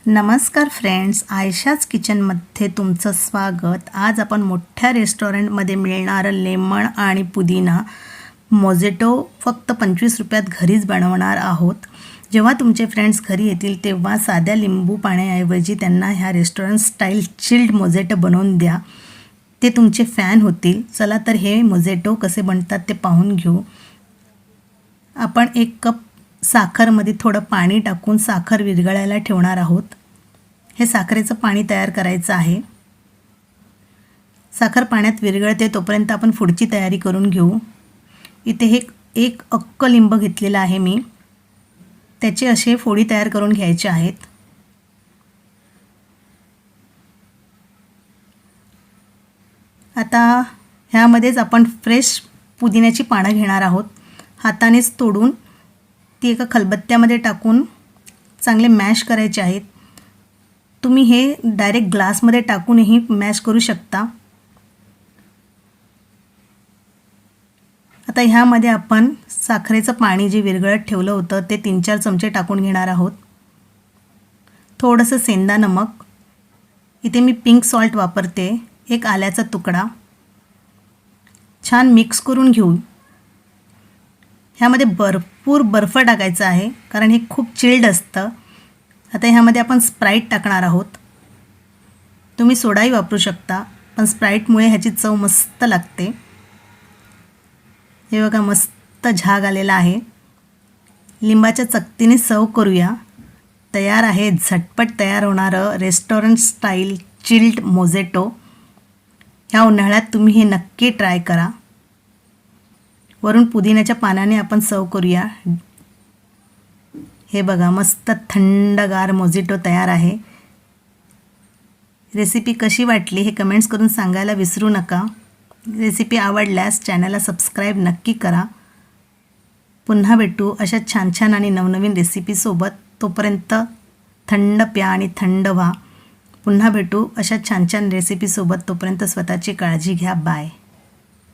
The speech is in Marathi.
नमस्कार फ्रेंड्स, आयशाच किचनमध्ये तुमचं स्वागत। आज आपण मोठ्या रेस्टॉरंटमध्ये मिळणारं लेमन आणि पुदिना मोजिटो फक्त 25 रुपयात घरीच बनवणार आहोत। जेव्हा तुमचे फ्रेंड्स घरी येतील तेव्हा साध्या लिंबू पाण्याऐवजी त्यांना ह्या रेस्टॉरंट स्टाईल चिल्ड मोजिटो बनवून द्या, ते तुमचे फॅन होतील। चला तर हे मोजिटो कसे बनतात ते पाहून घेऊ। आपण 1 कप साखरमध्ये थोडं पाणी टाकून साखर विरघळायला ठेवणार आहोत। हे साखरेचं पाणी तयार करायचं आहे। साखर पाण्यात विरघळते तोपर्यंत आपण पुढची तयारी करून घेऊ। इथे हे 1 अक्क लिंब घेतलेला आहे मी, त्याचे असे फोडी तयार करून घ्यायचे आहेत। आता ह्यामध्येच आपण फ्रेश पुदिन्याची पानं घेणार आहोत। हातानेच तोडून ती एका खलबत्त्यामध्ये टाकून चांगले मॅश करायचे आहेत। तुम्ही हे डायरेक्ट ग्लासमध्ये टाकूनही मॅश करू शकता। आता ह्यामध्ये आपण साखरेचं पाणी जे विरघळत ठेवलं होतं ते 3-4 चमचे टाकून घेणार आहोत। थोडंसं सेंदा नमक, इथे मी पिंक सॉल्ट वापरते, 1 आल्याचा तुकडा, छान मिक्स करून घेऊ। ह्यामध्ये भरपूर बर्फ टाकायचा आहे कारण हे खूप चिल्ड असतं। आता ह्यामध्ये आपण स्प्राईट टाकणार आहोत। तुम्ही सोडाही वापरू शकता, पण स्प्राईटमुळे ह्याची चव मस्त लागते। हे बघा मस्त झाग आलेला आहे। लिंबाच्या चकतीने सर्व करूया। तयार आहे झटपट तयार होणारं रेस्टॉरंट स्टाईल चिल्ड मोजिटो। ह्या उन्हाळ्यात तुम्ही हे नक्की ट्राय करा। वरून पुदिन्याच्या पानाने आपण सर्व करूया। हे बघा मस्त थंडगार मोजिटो तयार आहे। रेसिपी कशी वाटली हे कमेंट्स करून सांगायला विसरू नका। रेसिपी आवडल्यास चॅनलला सबस्क्राईब नक्की करा। पुन्हा भेटू अशा छान छान आणि नवनवीन रेसिपीसोबत। तोपर्यंत थंड प्या आणि थंड व्हा। पुन्हा भेटू अशा छान छान रेसिपीसोबत। तोपर्यंत स्वतःची काळजी घ्या। बाय।